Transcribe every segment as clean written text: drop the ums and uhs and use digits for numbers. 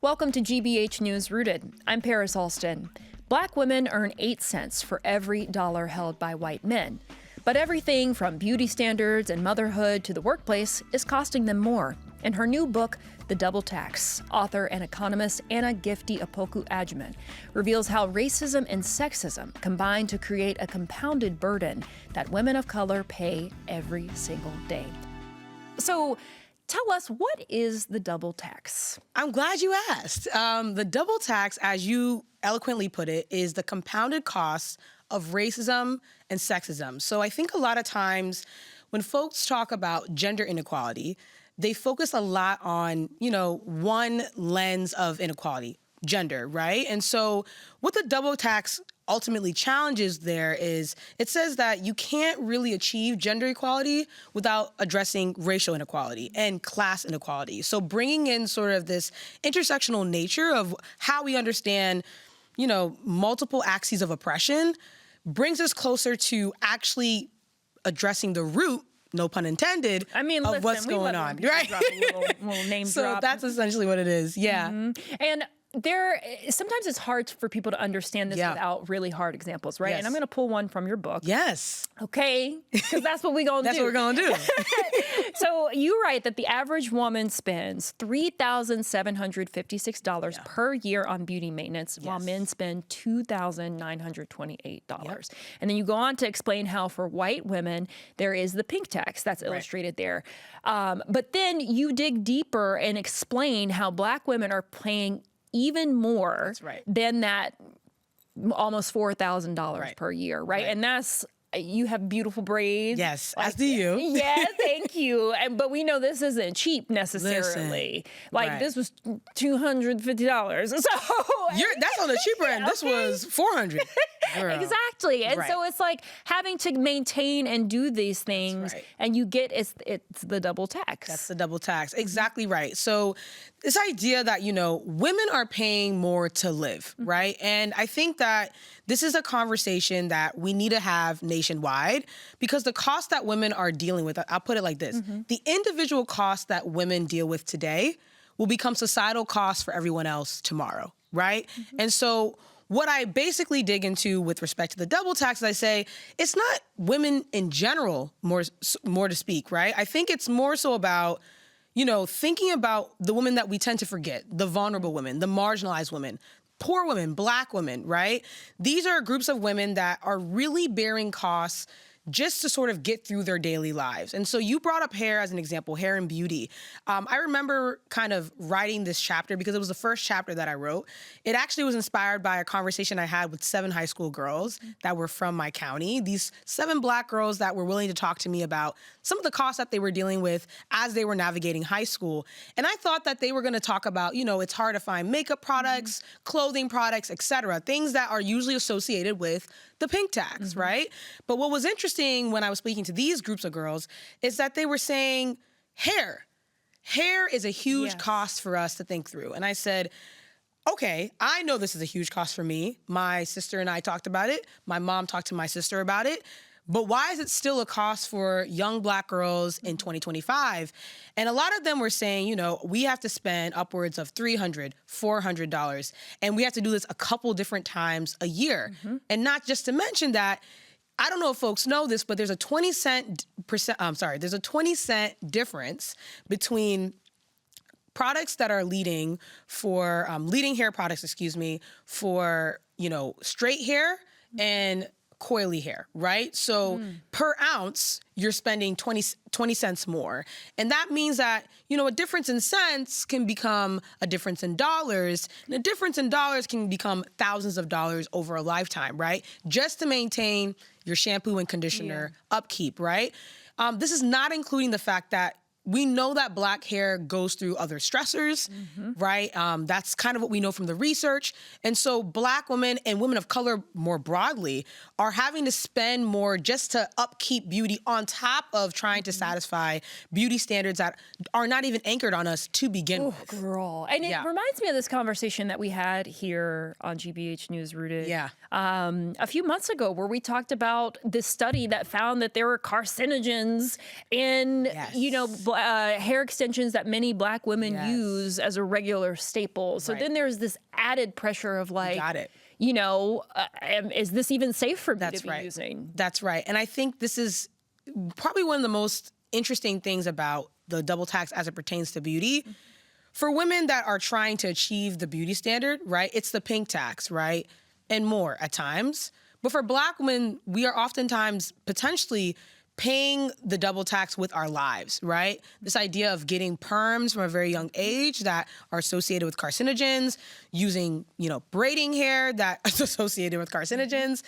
Welcome to GBH News Rooted. I'm Paris Alston. Black women earn 8 cents for every dollar held by white men. But everything from beauty standards and motherhood to the workplace is costing them more. In her new book, The Double Tax, author and economist Gifty Opoku-Agyeman reveals how racism and sexism combine to create a compounded burden that women of color pay every single day. So, tell us, what is the double tax? I'm glad you asked. The double tax, as you eloquently put it, is the compounded cost of racism and sexism. So I think a lot of times when folks talk about gender inequality, they focus a lot on, one lens of inequality, gender, right? And so what the double tax ultimately challenges there is it says that you can't really achieve gender equality without addressing racial inequality and class inequality. So bringing in sort of this intersectional nature of how we understand, multiple axes of oppression brings us closer to actually addressing the root, no pun intended, of what's going on, right? Drop a little name so drop. that's essentially what it is, yeah. Mm-hmm. And sometimes it's hard for people to understand this without really hard examples, right? Yes. And I'm going to pull one from your book. Yes. Okay, because that's what we're going to do. That's what we're going to do. So you write that the average woman spends $3,756 per year on beauty maintenance, while men spend $2,928. Yep. And then you go on to explain how for white women, there is the pink tax that's illustrated there. But then you dig deeper and explain how black women are paying even more than that almost $4,000 per year, right? And that's, you have beautiful braids. Yes, as do you. Yes, thank you. But we know this isn't cheap necessarily. This was $250. So that's on the cheaper end. This was $400. Exactly. And so it's like having to maintain and do these things, and you get it's the double tax. That's the double tax. Exactly right. So this idea that, women are paying more to live, right? And I think that this is a conversation that we need to have nationwide, because the cost that women are dealing with, I'll put it like this, the individual cost that women deal with today will become societal costs for everyone else tomorrow, right? And so what I basically dig into with respect to the double tax is I say, it's not women in general more to speak, right? I think it's more so about, thinking about the women that we tend to forget, the vulnerable women, the marginalized women, poor women, black women, right? These are groups of women that are really bearing costs just to sort of get through their daily lives. And so you brought up hair as an example, hair and beauty. I remember kind of writing this chapter because it was the first chapter that I wrote. It actually was inspired by a conversation I had with 7 high school girls that were from my county. These 7 black girls that were willing to talk to me about some of the costs that they were dealing with as they were navigating high school. And I thought that they were going to talk about, it's hard to find makeup products, clothing products, et cetera, things that are usually associated with the pink tax, right? But what was interesting when I was speaking to these groups of girls is that they were saying hair. Hair is a huge cost for us to think through. And I said, okay, I know this is a huge cost for me. My sister and I talked about it. My mom talked to my sister about it. But why is it still a cost for young black girls in 2025? And a lot of them were saying, we have to spend upwards of $300, $400, and we have to do this a couple different times a year. And not just to mention that, I don't know if folks know this, but there's a 20 cent difference between products that are leading hair products, for, straight hair and coily hair, right? So per ounce, you're spending 20 cents more. And that means that, a difference in cents can become a difference in dollars. And a difference in dollars can become thousands of dollars over a lifetime, right? Just to maintain your shampoo and conditioner upkeep, right? This is not including the fact that we know that black hair goes through other stressors, right? That's kind of what we know from the research. And so black women and women of color more broadly are having to spend more just to upkeep beauty on top of trying to satisfy beauty standards that are not even anchored on us to begin with. Girl. And it reminds me of this conversation that we had here on GBH News Rooted a few months ago, where we talked about this study that found that there were carcinogens in, hair extensions that many Black women Yes. use as a regular staple. So Right. then there's this added pressure of like, Got it. you know, is this even safe for me That's to be right. using? That's right. And I think this is probably one of the most interesting things about the double tax as it pertains to beauty. For women that are trying to achieve the beauty standard, right, it's the pink tax, right, and more at times. But for Black women, we are oftentimes potentially paying the double tax with our lives, right? This idea of getting perms from a very young age that are associated with carcinogens, using, braiding hair that is associated with carcinogens.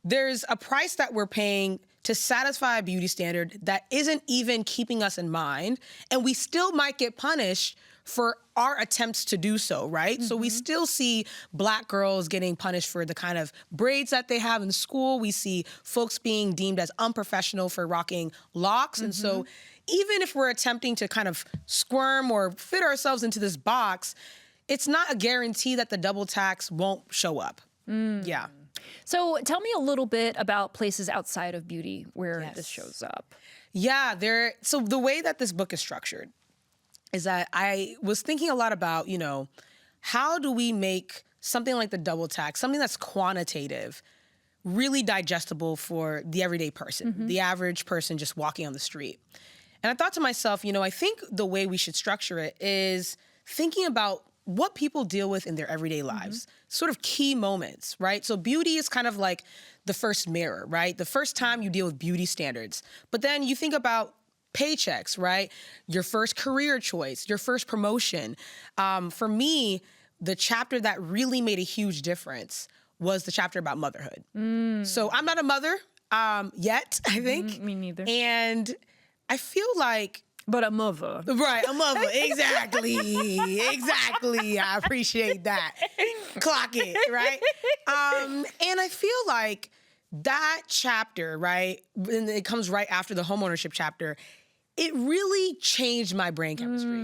There's a price that we're paying to satisfy a beauty standard that isn't even keeping us in mind, and we still might get punished for our attempts to do so, right? So we still see Black girls getting punished for the kind of braids that they have in school. We see folks being deemed as unprofessional for rocking locks. And so even if we're attempting to kind of squirm or fit ourselves into this box, it's not a guarantee that the double tax won't show up. Yeah. So tell me a little bit about places outside of beauty where this shows up. Yeah, so the way that this book is structured is that I was thinking a lot about, how do we make something like the double tax, something that's quantitative, really digestible for the everyday person, the average person just walking on the street. And I thought to myself, I think the way we should structure it is thinking about what people deal with in their everyday lives, sort of key moments, right? So beauty is kind of like the first mirror, right? The first time you deal with beauty standards. But then you think about paychecks, right? Your first career choice, your first promotion. For me, the chapter that really made a huge difference was the chapter about motherhood. So I'm not a mother yet, I think. Me neither. And I feel like But a mother. Right, a mother. Exactly. I appreciate that. Clock it, right? And I feel like that chapter, right, and it comes right after the homeownership chapter, it really changed my brain chemistry.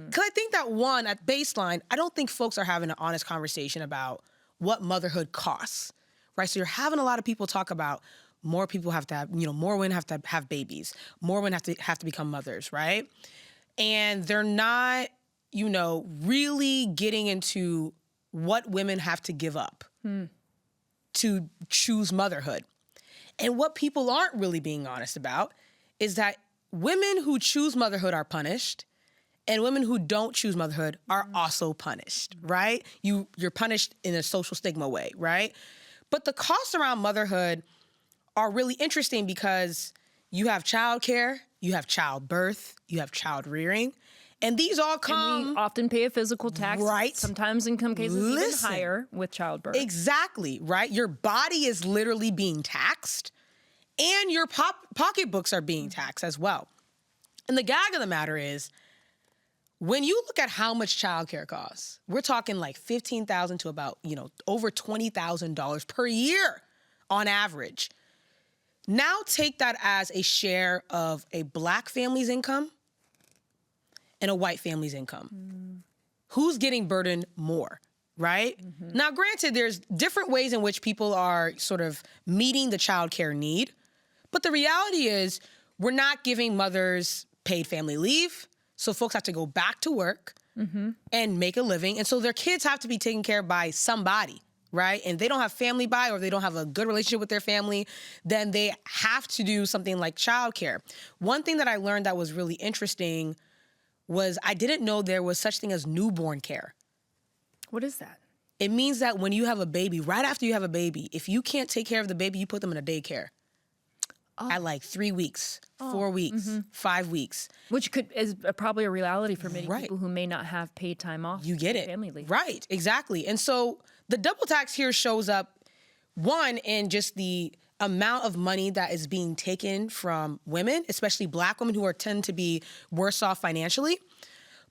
Because I think that one, at baseline, I don't think folks are having an honest conversation about what motherhood costs, right? So you're having a lot of people talk about more people have to have, more women have to have babies. More women have to become mothers, right? And they're not, really getting into what women have to give up to choose motherhood. And what people aren't really being honest about is that women who choose motherhood are punished, and women who don't choose motherhood are also punished, right? You're punished in a social stigma way, right? But the costs around motherhood are really interesting because you have childcare, you have childbirth, you have child rearing, and these all come. And we often pay a physical tax, right? Sometimes, in some cases, even higher with childbirth. Exactly, right? Your body is literally being taxed, and your pocketbooks are being taxed as well. And the gag of the matter is, when you look at how much childcare costs, we're talking like $15,000 to about, over $20,000 per year on average. Now take that as a share of a Black family's income and a white family's income. Who's getting burdened more, right? Now, granted, there's different ways in which people are sort of meeting the childcare need, but the reality is we're not giving mothers paid family leave, so folks have to go back to work and make a living, and so their kids have to be taken care of by somebody. Right? And they don't have family by, or they don't have a good relationship with their family, then they have to do something like childcare. One thing that I learned that was really interesting was I didn't know there was such thing as newborn care. What is that? It means that when you have a baby, right after you have a baby, if you can't take care of the baby, you put them in a daycare. At like 3 weeks, 4 weeks, 5 weeks. Which is probably a reality for many people who may not have paid time off. You get it. Family leave. Right, exactly. And so the double tax here shows up, one, in just the amount of money that is being taken from women, especially Black women who tend to be worse off financially.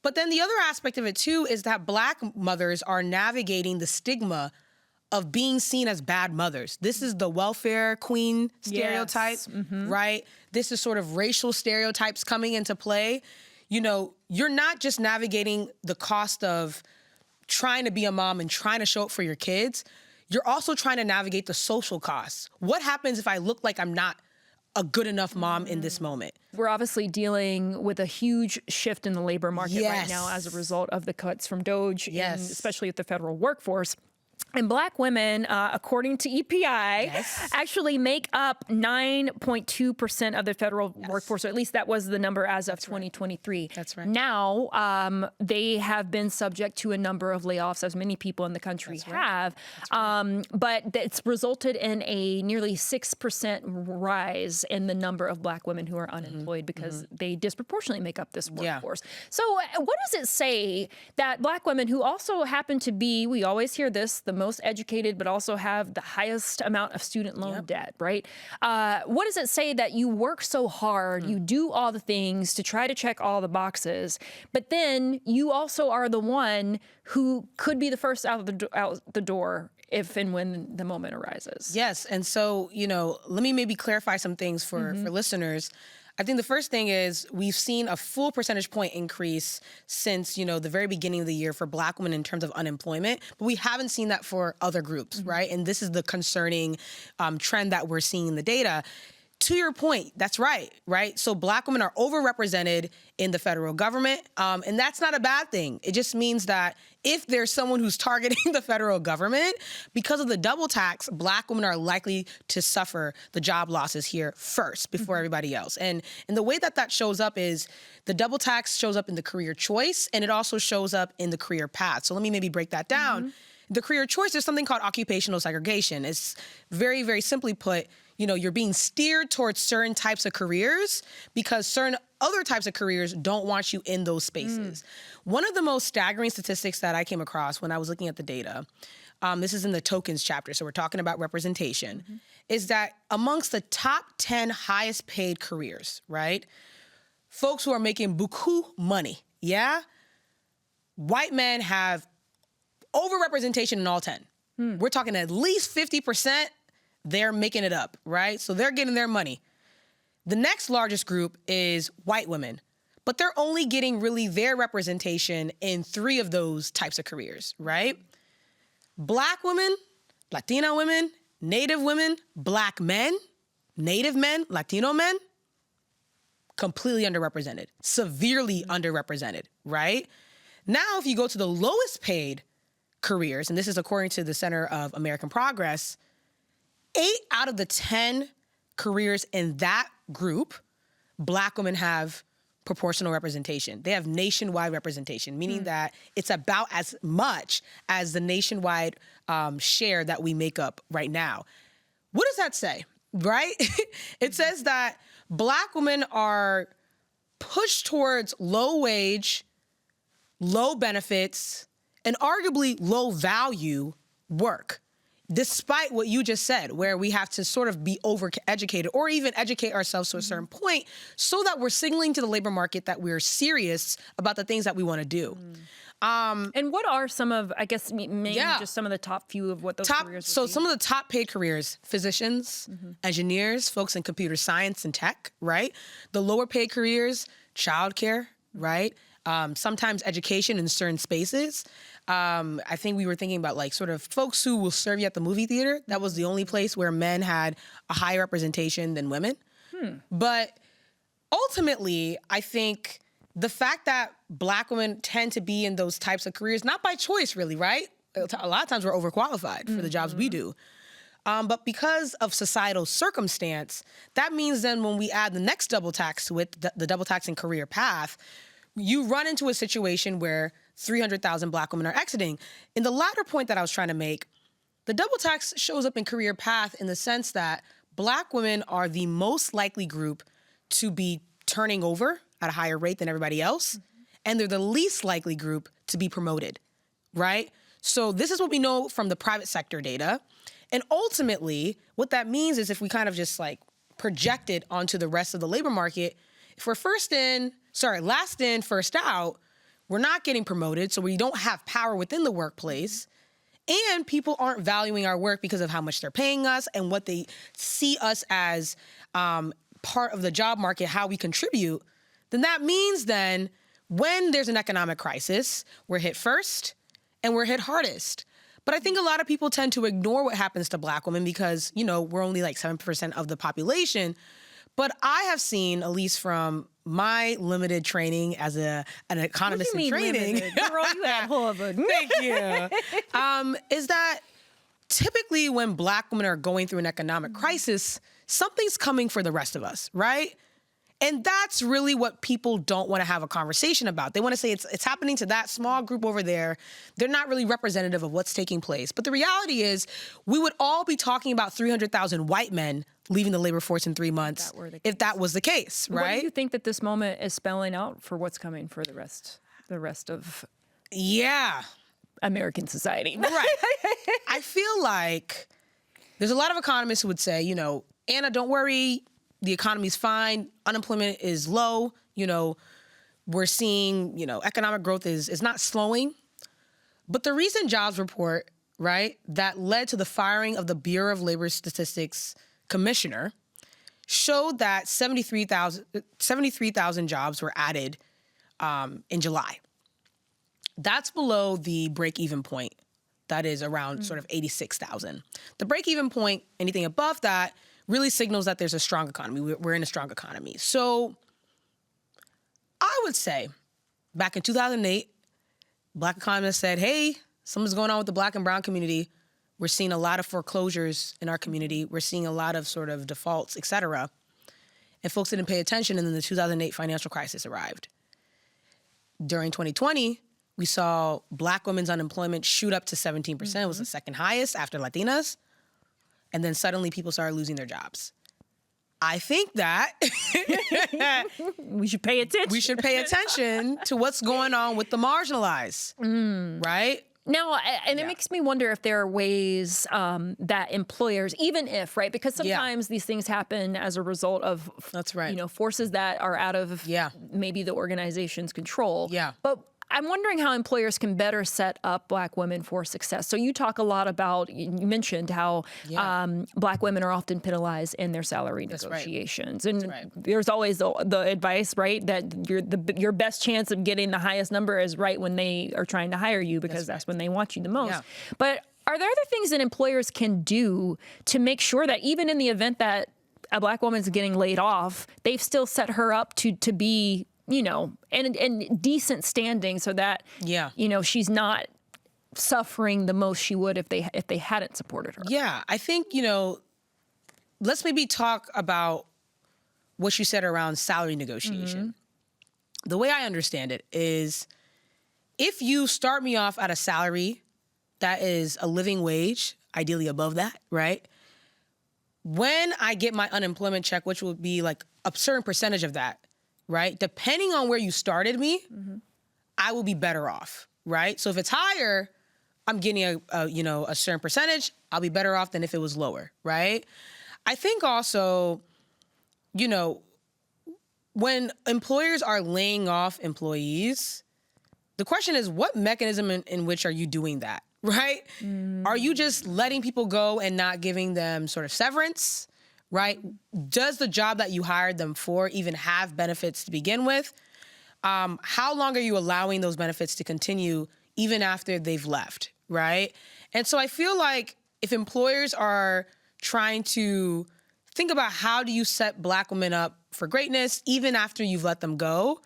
But then the other aspect of it too is that Black mothers are navigating the stigma of being seen as bad mothers. This is the welfare queen stereotype, right? This is sort of racial stereotypes coming into play. You're not just navigating the cost of trying to be a mom and trying to show up for your kids. You're also trying to navigate the social costs. What happens if I look like I'm not a good enough mom in this moment. We're obviously dealing with a huge shift in the labor market right now as a result of the cuts from DOGE, and especially with the federal workforce. And Black women, according to EPI, actually make up 9.2% of the federal workforce, or at least that was the number as of 2023. That's right. Now, they have been subject to a number of layoffs, as many people in the country have. But it's resulted in a nearly 6% rise in the number of Black women who are unemployed because they disproportionately make up this workforce. So what does it say that Black women, who also happen to be, we always hear this, the most educated, but also have the highest amount of student loan debt, right? What does it say that you work so hard, you do all the things to try to check all the boxes, but then you also are the one who could be the first out the door if and when the moment arises? Yes, and so, let me maybe clarify some things for listeners. I think the first thing is we've seen a full percentage point increase since, the very beginning of the year for Black women in terms of unemployment, but we haven't seen that for other groups, right? And this is the concerning trend that we're seeing in the data. To your point, that's right? So Black women are overrepresented in the federal government, and that's not a bad thing. It just means that if there's someone who's targeting the federal government, because of the double tax, Black women are likely to suffer the job losses here first before everybody else. And the way that shows up is the double tax shows up in the career choice, and it also shows up in the career path. So let me maybe break that down. The career choice, there's something called occupational segregation. It's very, very simply put, you're being steered towards certain types of careers because certain other types of careers don't want you in those spaces. One of the most staggering statistics that I came across when I was looking at the data, this is in the tokens chapter, so we're talking about representation, is that amongst the top 10 highest paid careers, right, folks who are making beaucoup money, white men have overrepresentation in all 10. We're talking at least 50%. They're making it up, right? So they're getting their money. The next largest group is white women, but they're only getting really their representation in 3 of those types of careers, right? Black women, Latina women, Native women, Black men, Native men, Latino men, completely underrepresented, severely underrepresented, right? Now, if you go to the lowest paid careers, and this is according to the Center of American Progress, 8 out of the 10 careers in that group, Black women have proportional representation. They have nationwide representation, meaning that it's about as much as the nationwide share that we make up right now. What does that say, right? It says that Black women are pushed towards low wage, low benefits, and arguably low value work. Despite what you just said, where we have to sort of be overeducated or even educate ourselves to a certain point so that we're signaling to the labor market that we're serious about the things that we want to do. And what are some of, I guess, maybe just some of the top few of what those careers would be? Some of the top paid careers, physicians, engineers, folks in computer science and tech, right? The lower paid careers, childcare, right? Sometimes education in certain spaces. I think we were thinking about like sort of folks who will serve you at the movie theater. That was the only place where men had a higher representation than women. But ultimately, I think the fact that Black women tend to be in those types of careers, not by choice really, right? A lot of times we're overqualified for the jobs we do. But because of societal circumstance, that means then when we add the next double tax to it, the double tax and career path, you run into a situation where 300,000 Black women are exiting. In the latter point that I was trying to make, the double tax shows up in career path in the sense that Black women are the most likely group to be turning over at a higher rate than everybody else, and they're the least likely group to be promoted, right? So this is what we know from the private sector data. And ultimately, what that means is if we kind of just like project it onto the rest of the labor market, if we're last in, first out, we're not getting promoted, so we don't have power within the workplace, and people aren't valuing our work because of how much they're paying us and what they see us as part of the job market, how we contribute, then that means then when there's an economic crisis, we're hit first and we're hit hardest. But I think a lot of people tend to ignore what happens to Black women because, we're only like 7% of the population. But I have seen, at least from my limited training as an economist in training, girl, you had Harvard. Thank you. Is that typically when Black women are going through an economic crisis, something's coming for the rest of us, right? And that's really what people don't want to have a conversation about. They want to say it's happening to that small group over there. They're not really representative of what's taking place. But the reality is we would all be talking about 300,000 white men leaving the labor force in 3 months if that was the case, right? What do you think that this moment is spelling out for what's coming for the rest of American society? Right. I feel like there's a lot of economists who would say, Anna, don't worry. The economy's fine. Unemployment is low. We're seeing, economic growth is not slowing. But the recent jobs report, right, that led to the firing of the Bureau of Labor Statistics commissioner showed that 73,000 jobs were added in July. That's below the break-even point. That is around sort of 86,000. The break-even point, anything above that, really signals that there's a strong economy. We're in a strong economy. So I would say back in 2008, Black economists said, hey, something's going on with the Black and brown community. We're seeing a lot of foreclosures in our community. We're seeing a lot of sort of defaults, et cetera. And folks didn't pay attention, and then the 2008 financial crisis arrived. During 2020, we saw Black women's unemployment shoot up to 17%. It was the second highest after Latinas. And then suddenly people started losing their jobs. I think that we should pay attention. We should pay attention to what's going on with the marginalized, right? Now, and it makes me wonder if there are ways that employers, even if, right, because sometimes these things happen as a result of, forces that are out of maybe the organization's control. Yeah. But I'm wondering how employers can better set up Black women for success. So you talk a lot about, you mentioned how Black women are often penalized in their salary negotiations. Right. And there's always the advice, right, that your best chance of getting the highest number is right when they are trying to hire you, because that's when they want you the most. Yeah. But are there other things that employers can do to make sure that even in the event that a Black woman's getting laid off, they've still set her up to be and decent standing so that, she's not suffering the most she would if they hadn't supported her? Yeah, I think, let's maybe talk about what you said around salary negotiation. The way I understand it is if you start me off at a salary that is a living wage, ideally above that, right? When I get my unemployment check, which would be like a certain percentage of that, right? Depending on where you started me, I will be better off, right? So if it's higher, I'm getting a certain percentage, I'll be better off than if it was lower, right? I think also, when employers are laying off employees, the question is, what mechanism in which are you doing that, right? Are you just letting people go and not giving them sort of severance? Right? Does the job that you hired them for even have benefits to begin with? How long are you allowing those benefits to continue even after they've left, right? And so I feel like if employers are trying to think about how do you set Black women up for greatness even after you've let them go,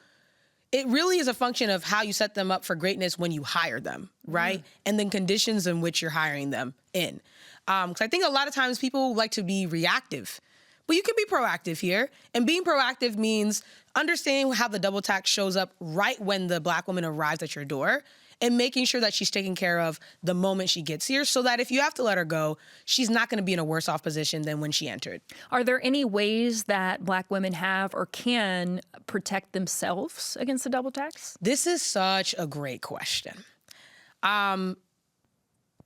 it really is a function of how you set them up for greatness when you hire them, right? And then conditions in which you're hiring them in. Because I think a lot of times people like to be reactive, but you can be proactive here. And being proactive means understanding how the double tax shows up right when the Black woman arrives at your door and making sure that she's taken care of the moment she gets here so that if you have to let her go, she's not going to be in a worse off position than when she entered. Are there any ways that Black women have or can protect themselves against the double tax? This is such a great question.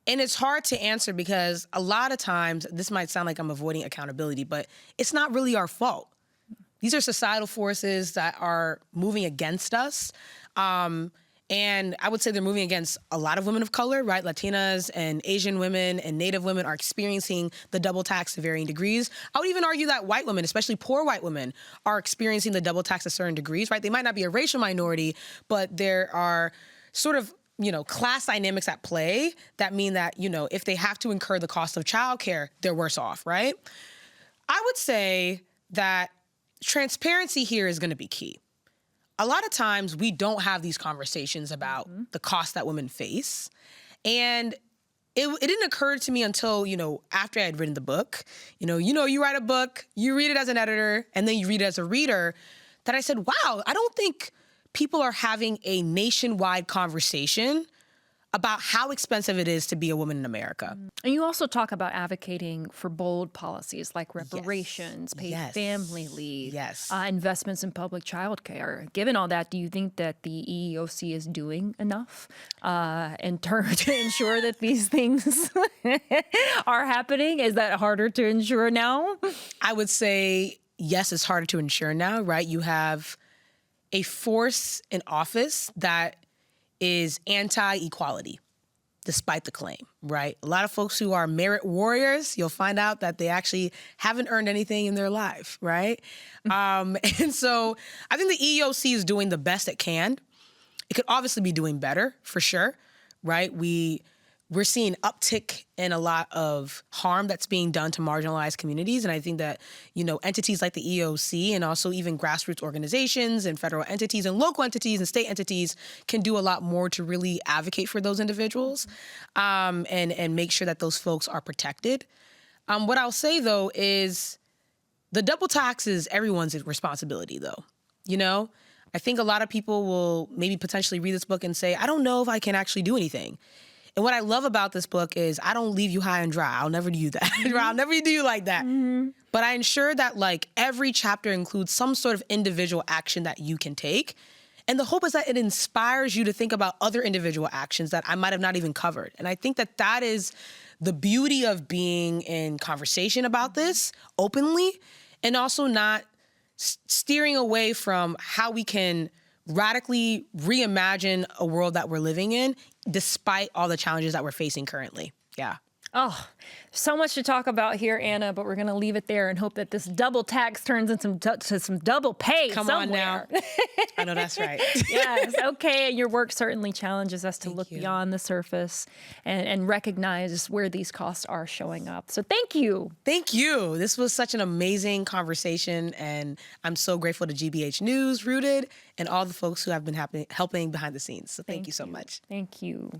And it's hard to answer because a lot of times, this might sound like I'm avoiding accountability, but it's not really our fault. These are societal forces that are moving against us. And I would say they're moving against a lot of women of color, right? Latinas and Asian women and Native women are experiencing the double tax to varying degrees. I would even argue that white women, especially poor white women, are experiencing the double tax to certain degrees, right? They might not be a racial minority, but there are sort of class dynamics at play that mean that, if they have to incur the cost of childcare, they're worse off, right? I would say that transparency here is going to be key. A lot of times we don't have these conversations about the cost that women face. And it didn't occur to me until, after I had written the book, you write a book, you read it as an editor, and then you read it as a reader, that I said, wow, I don't think people are having a nationwide conversation about how expensive it is to be a woman in America. And you also talk about advocating for bold policies like reparations, paid family leave, investments in public child care. Given all that, do you think that the EEOC is doing enough in turn to ensure that these things are happening? Is that harder to ensure now? I would say, yes, it's harder to ensure now, right? You have a force in office that is anti-equality, despite the claim, right? A lot of folks who are merit warriors, you'll find out that they actually haven't earned anything in their life, right? And so I think the EEOC is doing the best it can. It could obviously be doing better, for sure, right? We're seeing uptick in a lot of harm that's being done to marginalized communities. And I think that, entities like the EEOC and also even grassroots organizations and federal entities and local entities and state entities can do a lot more to really advocate for those individuals and make sure that those folks are protected. What I'll say, though, is the double tax is everyone's responsibility, though. I think a lot of people will maybe potentially read this book and say, I don't know if I can actually do anything. And what I love about this book is I don't leave you high and dry. I'll never do that. I'll never do you like that. But I ensure that every chapter includes some sort of individual action that you can take. And the hope is that it inspires you to think about other individual actions that I might have not even covered. And I think that that is the beauty of being in conversation about this openly and also not steering away from how we can radically reimagine a world that we're living in, despite all the challenges that we're facing currently. Yeah. Oh, so much to talk about here, Anna, but we're going to leave it there and hope that this double tax turns into some double pay somewhere. On now. I know that's right. Yes. Okay. And your work certainly challenges us to look beyond the surface and recognize where these costs are showing up. So thank you. Thank you. This was such an amazing conversation, and I'm so grateful to GBH News, Rooted, and all the folks who have been helping behind the scenes. So thank you so much. Thank you.